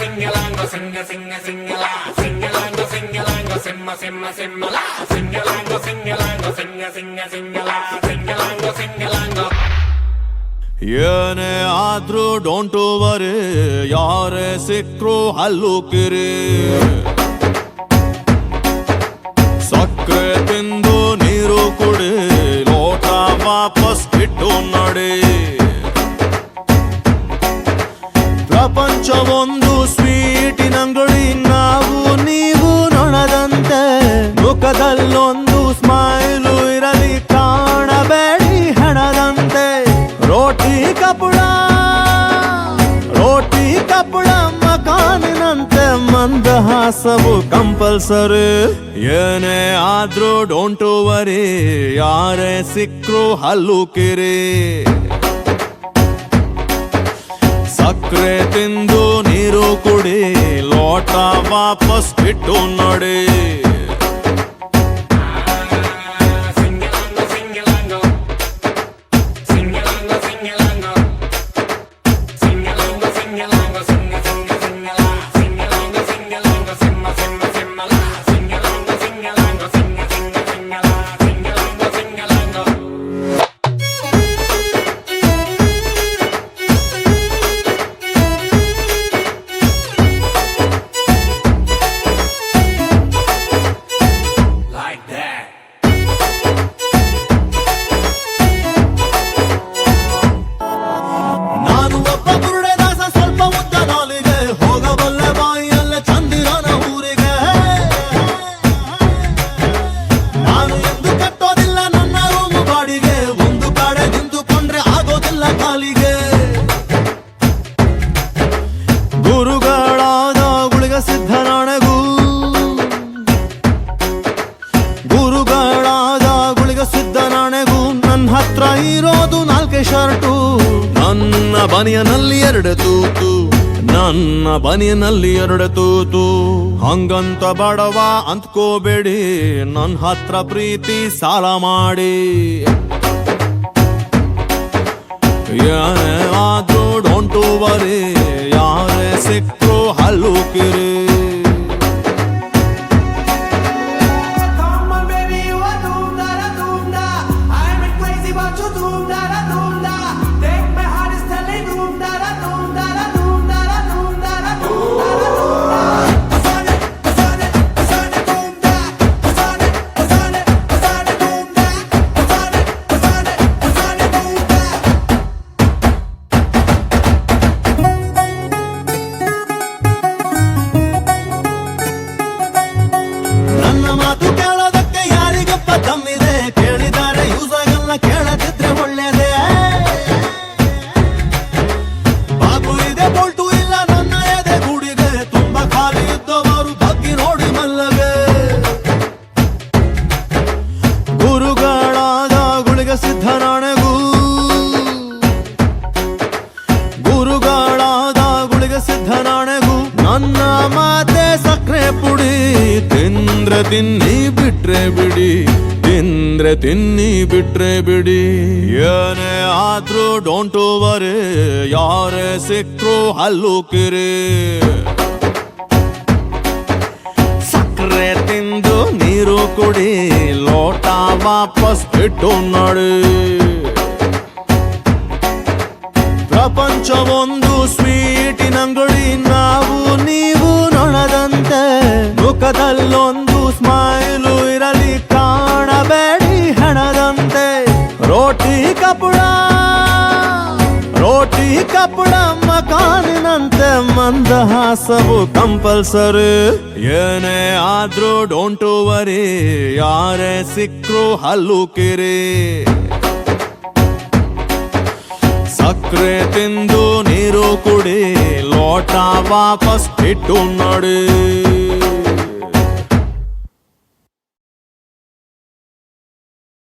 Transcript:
singalango, singa, singa, singala, singalango, singalango, simma, simma, simmala, singalango, singalango, singa, singa, singala, singalango, singalango. ಏನೇ ಆದ್ರೂ don't worry, ಯಾರೇ ಸಿಕ್ರು ಹಲ್ಲು ಕಿರಿ. ಸಕ್ಕರೆ ತಿಂದು ನೀರು ಕುಡಿ, ಲೋಟ ವಾಪಸ್ ಇಟ್ಟು ನಡಿ. ಪ್ರಪಂಚ ಒಂದು ಸ್ವೀಟಿನಂಗಡಿ, ನಾವು ನೀವು ನೊಣದಂತೆ. ಮುಖದಲ್ಲೊಂದು ಸ್ಮೈಲು ಇರಲಿ, ಕಾಣಬೇಡಿ ಹಣದಂತೆ. ರೋಟಿ ಕಪುಳ ಮಕಾನಿನಂತೆ, ಮಂದಹಾಸವು ಕಂಪಲ್ಸರಿ. ಏನೇ ಆದ್ರೂ ಡೋಂಟ್ ವರಿ, ಯಾರೇ ಸಿಕ್ರು ಹಲ್ಲು ಕಿರಿ. ಸಕ್ಕರೆ ತಿಂದು ನೀರು ಕುಡಿ, ಲೋಟ ವಾಪಸ್ ಇಟ್ಟು ನೋಡಿ. ಇರೋದು ನಾಲ್ಕೆ ಶರ್ಟು, ನನ್ನ ಬನಿಯನಲ್ಲಿ ಎರಡು ತೂತು. ಹಂಗಂತ ಬಡವ ಅಂತ್ಕೋಬೇಡಿ, ನನ್ನ ಹತ್ರ ಪ್ರೀತಿ ಸಾಲ ಮಾಡಿ. ಏನೇ ಆದ್ರೂ ಡೋಂಟ್ ವರಿ, ಯಾರೇ ಸಿಕ್ರು ಹಲ್ಲು ಕಿರಿ. ಮಾತು ಕೇಳೋದಕ್ಕೆ ಯಾರಿಗಪ್ಪ ತಮ್ಮಿದೆ, ಕೇಳಿದರೆ ಯೂಸ್ ಆಗಲ್ಲ, ಕೇಳದಿದ್ರೆ ಒಳ್ಳೇದೇ. ಬಾಬು ಇದೆ ಬೋಲ್ಟು ಇಲ್ಲ ನನ್ನ ಎದೆ ಗೂಡಿಗೆ, ತುಂಬಾ ಖಾಲಿ ಇದ್ದವರು ಬಗ್ಗಿ ನೋಡಿ ಮಲ್ಲಗೆ. ಗುರುಗಳಾದ ಗುಳಿಗ ಸಿದ್ಧನಾಣೆಗೂ, ನನ್ನ ಮಾತೆ ಸಕ್ಕರೆ ಪುಡಿ. ತಿನ್ನಿ ಬಿಟ್ರೆ ಬಿಡಿ, ಏನೇ ಆದ್ರೂ ಡೋಂಟ್ ವರಿ, ಯಾರೇ ಸಿಕ್ರು ಹಲ್ಲು ಕಿರಿ. ಸಕ್ಕರೆ ತಿಂದು ನೀರು ಕುಡಿ, ಲೋಟ ವಾಪಸ್ ಇಟ್ಟು ನೋಡಿ. ಪ್ರಪಂಚ ಒಂದು ಸ್ವೀಟಿನಂಗಡಿ, ನಾವು ನೀವು ನೊಣದಂತೆ. ಮುಖದಲ್ಲೊಂದು ಸ್ಮೈಲು ಇರಲಿ, ಕಾಣಬೇಡಿ ಹಣದಂತೆ. ರೋಟಿ ಕಪುಳ ಮಕಾನಿನಂತೆ, ಮಂದಹಾಸವು ಕಂಪಲ್ಸರಿ. ಏನೇ ಆದ್ರೂ ಡೋಂಟ್ ವರಿ, ಯಾರೇ ಸಿಕ್ರು ಹಲ್ಲು ಕಿರಿ. ಸಕ್ಕರೆ ತಿಂದು ನೀರು ಕುಡಿ, ಲೋಟ ವಾಪಸ್ ಇಟ್ಟು ನೋಡಿ.